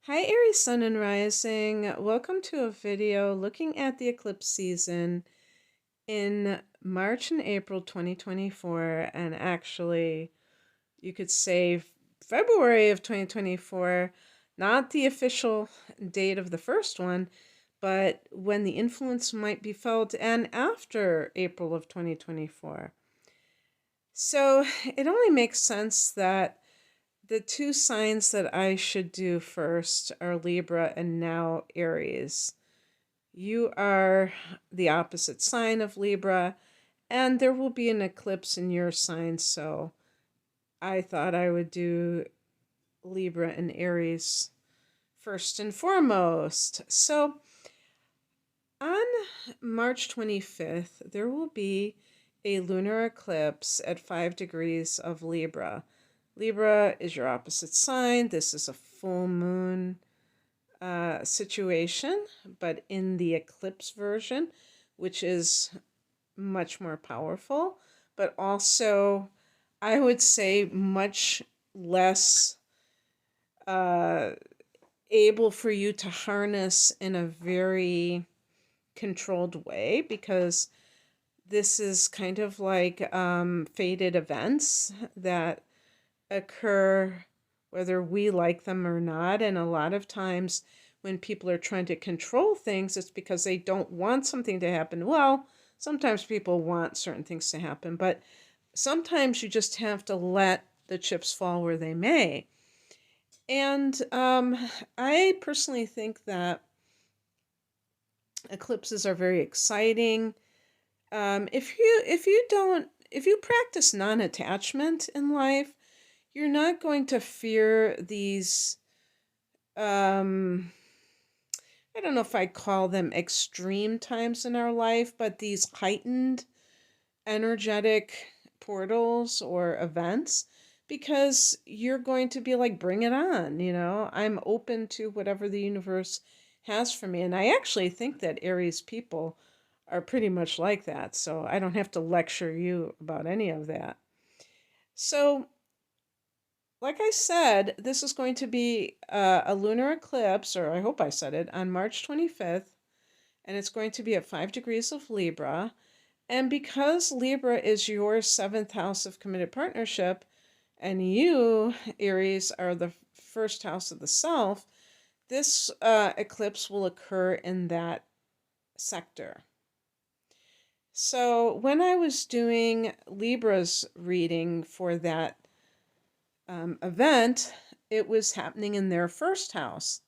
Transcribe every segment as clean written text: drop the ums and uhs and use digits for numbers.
Hi Aries Sun and Rising. Welcome to a video looking at the eclipse season in March and April 2024, and actually you could say February of 2024, not the official date of the first one, but when the influence might be felt, and after April of 2024. So it only makes sense that the two signs that I should do first are Libra and now Aries. You are the opposite sign of Libra, and there will be an eclipse in your sign, so I thought I would do Libra and Aries first and foremost. So on March 25th, there will be a lunar eclipse at 5 degrees of Libra. Libra is your opposite sign. This is a full moon situation, but in the eclipse version, which is much more powerful, but also, I would say, much less uh, able for you to harness in a very controlled way, because this is kind of like fated events that occur whether we like them or not. And a lot of times when people are trying to control things, it's because they don't want something to happen. Well, sometimes people want certain things to happen, but sometimes you just have to let the chips fall where they may. And I personally think that eclipses are very exciting. If you practice non-attachment in life, you're not going to fear these, um, I don't know if I call them extreme times in our life, but these heightened energetic portals or events, because you're going to be like, bring it on, I'm open to whatever the universe has for me. And I actually think that Aries people are pretty much like that, so I don't have to lecture you about any of that. So like I said, this is going to be a lunar eclipse, or I hope I said it, on March 25th, and it's going to be at 5 degrees of Libra. And because Libra is your seventh house of committed partnership, and you, Aries, are the first house of the self, this eclipse will occur in that sector. So when I was doing Libra's reading for that event, it was happening in their first house.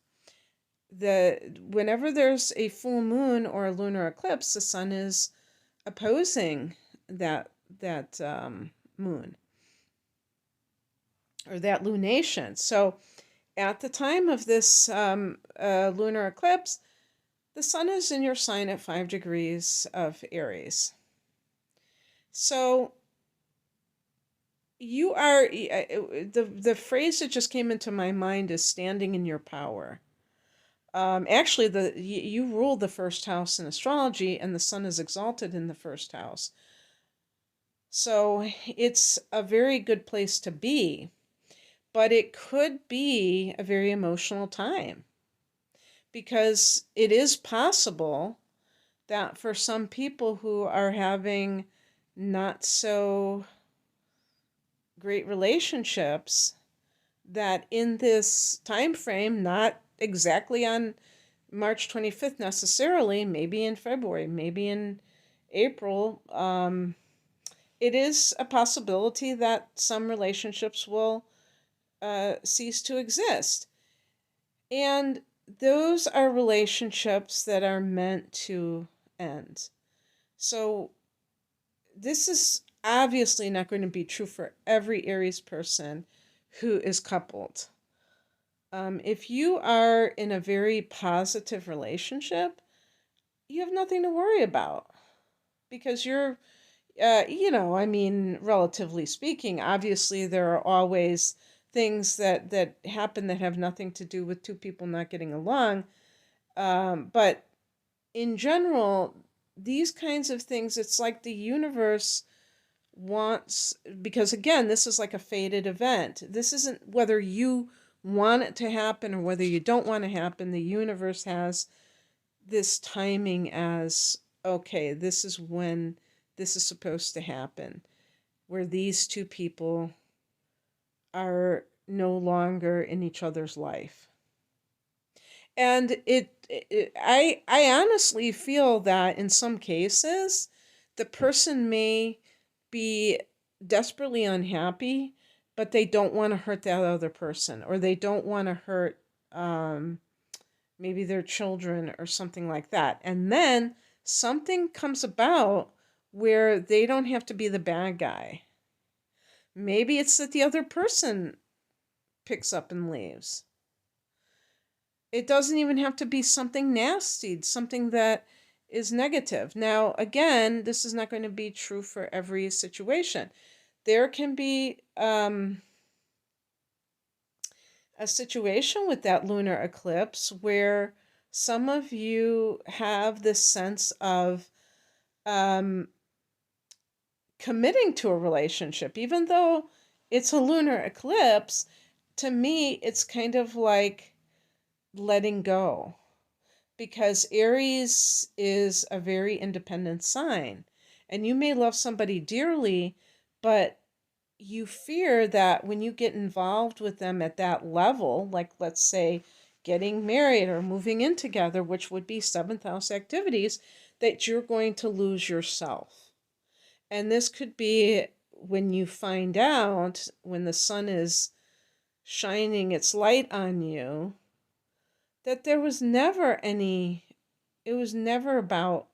Whenever there's a full moon or a lunar eclipse, the sun is opposing that moon or that lunation. So at the time of this lunar eclipse, the sun is in your sign at 5 degrees of Aries. So you are, the phrase that just came into my mind is standing in your power. Actually, you rule the first house in astrology, and the sun is exalted in the first house. So it's a very good place to be, but it could be a very emotional time, because it is possible that for some people who are having not so great relationships, that in this time frame, not exactly on March 25th necessarily, maybe in February, maybe in April, it is a possibility that some relationships will cease to exist. And those are relationships that are meant to end. So this is obviously not going to be true for every Aries person who is coupled. If you are in a very positive relationship, you have nothing to worry about, because you're, I mean, relatively speaking, obviously there are always things that happen that have nothing to do with two people not getting along. But in general, these kinds of things, it's like the universe wants, because again, this is like a fated event. This isn't whether you want it to happen or whether you don't want it to happen, the universe has this timing as, okay, this is when this is supposed to happen, where these two people are no longer in each other's life. And I honestly feel that in some cases, the person may be desperately unhappy, but they don't want to hurt that other person, or they don't want to hurt um, maybe their children or something like that. And then something comes about where they don't have to be the bad guy. Maybe it's that the other person picks up and leaves. It doesn't even have to be something nasty, something that is negative. Now, again, this is not going to be true for every situation. There can be a situation with that lunar eclipse where some of you have this sense of um, committing to a relationship, even though it's a lunar eclipse. To me, it's kind of like letting go, because Aries is a very independent sign, and you may love somebody dearly, but you fear that when you get involved with them at that level, like let's say getting married or moving in together, which would be seventh house activities, that you're going to lose yourself. And this could be when you find out, when the sun is shining its light on you, that there was never any, it was never about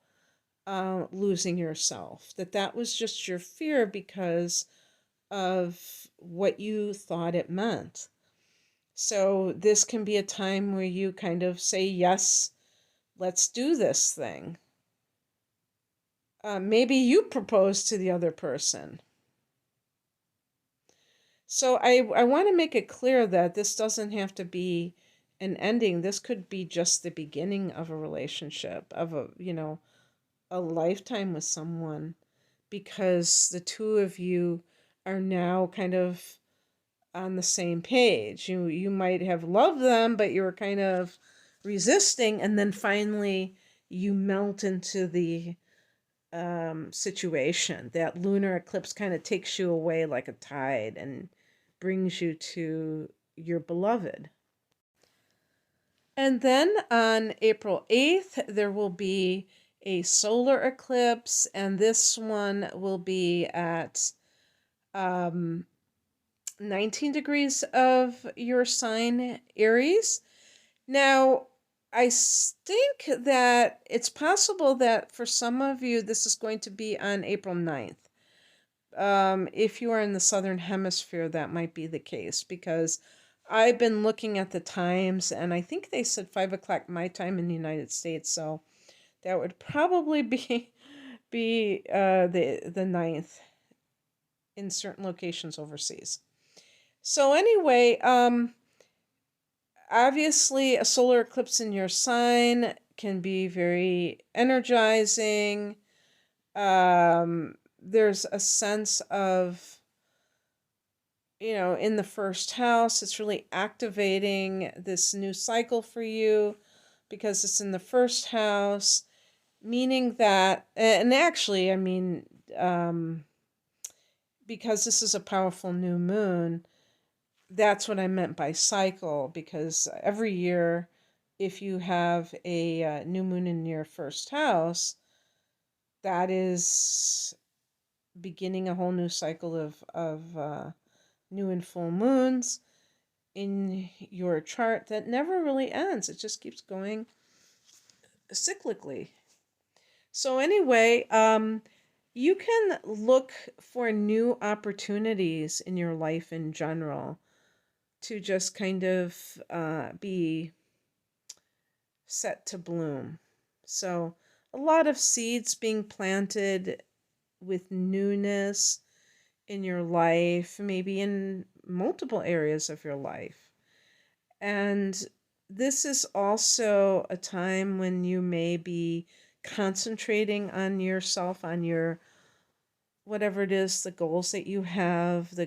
losing yourself, that was just your fear because of what you thought it meant. So this can be a time where you kind of say, yes, let's do this thing. Maybe you propose to the other person. So I want to make it clear that this doesn't have to be an ending. This could be just the beginning of a relationship, of a lifetime with someone, because the two of you are now kind of on the same page. You might have loved them, but you were kind of resisting, and then finally you melt into the situation. That lunar eclipse kind of takes you away like a tide and brings you to your beloved. And then on April 8th, there will be a solar eclipse, and this one will be at um, 19 degrees of your sign, Aries. Now, I think that it's possible that for some of you, this is going to be on April 9th. If you are in the southern hemisphere, that might be the case, because I've been looking at the times, and I think they said 5 o'clock my time in the United States, so that would probably be the 9th in certain locations overseas. So anyway, obviously a solar eclipse in your sign can be very energizing. There's a sense of, in the first house, it's really activating this new cycle for you because it's in the first house, meaning that, and actually, I mean, because this is a powerful new moon, that's what I meant by cycle, because every year, if you have a new moon in your first house, that is beginning a whole new cycle of new and full moons in your chart that never really ends. It just keeps going cyclically. So anyway, you can look for new opportunities in your life in general to just kind of be set to bloom. So a lot of seeds being planted with newness in your life, maybe in multiple areas of your life. And this is also a time when you may be concentrating on yourself, on your whatever it is, the goals that you have,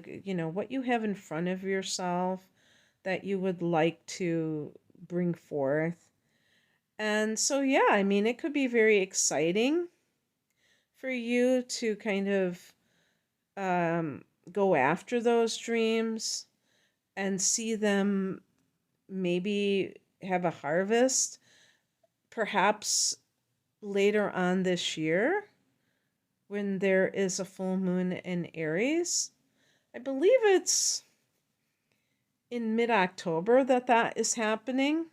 what you have in front of yourself, that you would like to bring forth. And so, yeah, I mean, it could be very exciting for you to kind of um, go after those dreams and see them maybe have a harvest, perhaps later on this year when there is a full moon in Aries. I believe it's in mid-October that is happening.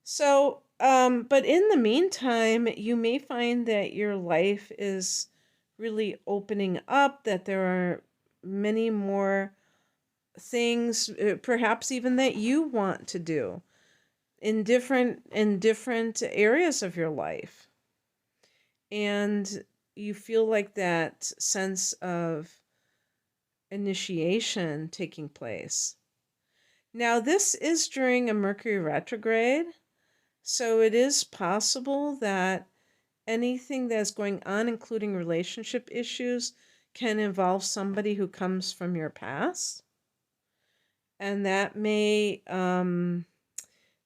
So, but in the meantime, you may find that your life is really opening up, that there are many more things, perhaps even that you want to do in different areas of your life. And you feel like that sense of initiation taking place. Now, this is during a Mercury retrograde, so it is possible that anything that's going on, including relationship issues, can involve somebody who comes from your past. And that might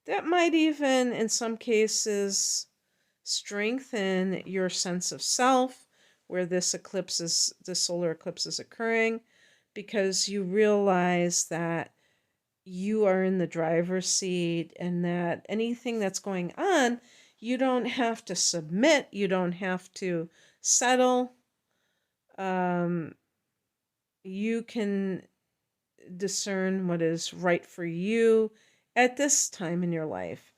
even, in some cases, strengthen your sense of self, where this solar eclipse is occurring, because you realize that you are in the driver's seat and that anything that's going on, you don't have to submit, you don't have to settle. Um, you can discern what is right for you at this time in your life.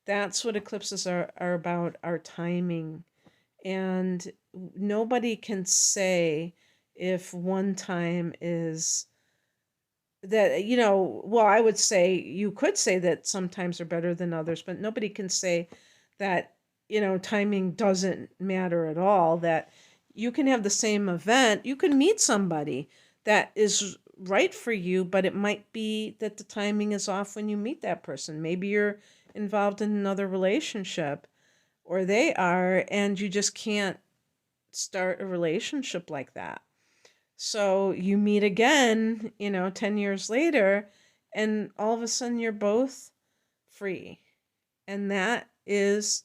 That's what eclipses are about, our timing. And nobody can say if one time is that, well, I would say you could say that some times are better than others, but nobody can say that, timing doesn't matter at all, that you can have the same event, you can meet somebody that is right for you, but it might be that the timing is off when you meet that person. Maybe you're involved in another relationship, or they are, and you just can't start a relationship like that. So you meet again, 10 years later, and all of a sudden you're both free. And that is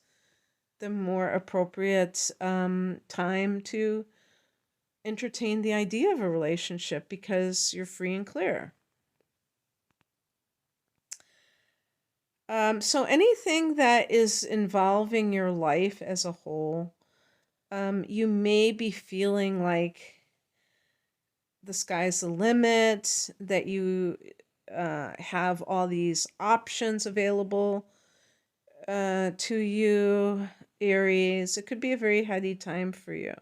the more appropriate time to entertain the idea of a relationship, because you're free and clear. So anything that is involving your life as a whole, you may be feeling like the sky's the limit, that you have all these options available to you, Aries. It could be a very heady time for you.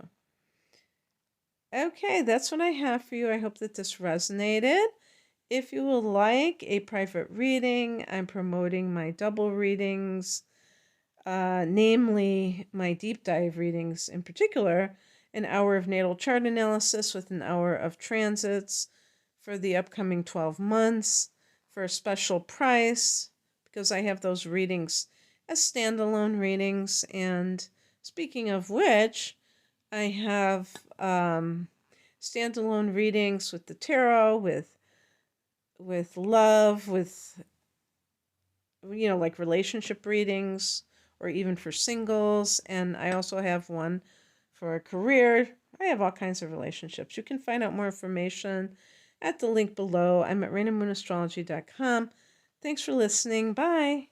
Okay, that's what I have for you. I hope that this resonated. If you would like a private reading, I'm promoting my double readings, namely my deep dive readings in particular, an hour of natal chart analysis with an hour of transits for the upcoming 12 months for a special price, because I have those readings as standalone readings. And speaking of which, I have standalone readings with the tarot, with love, with like relationship readings, or even for singles. And I also have one for a career. I have all kinds of relationships. You can find out more information at the link below. I'm at rainamoonastrology.com. Thanks for listening. Bye.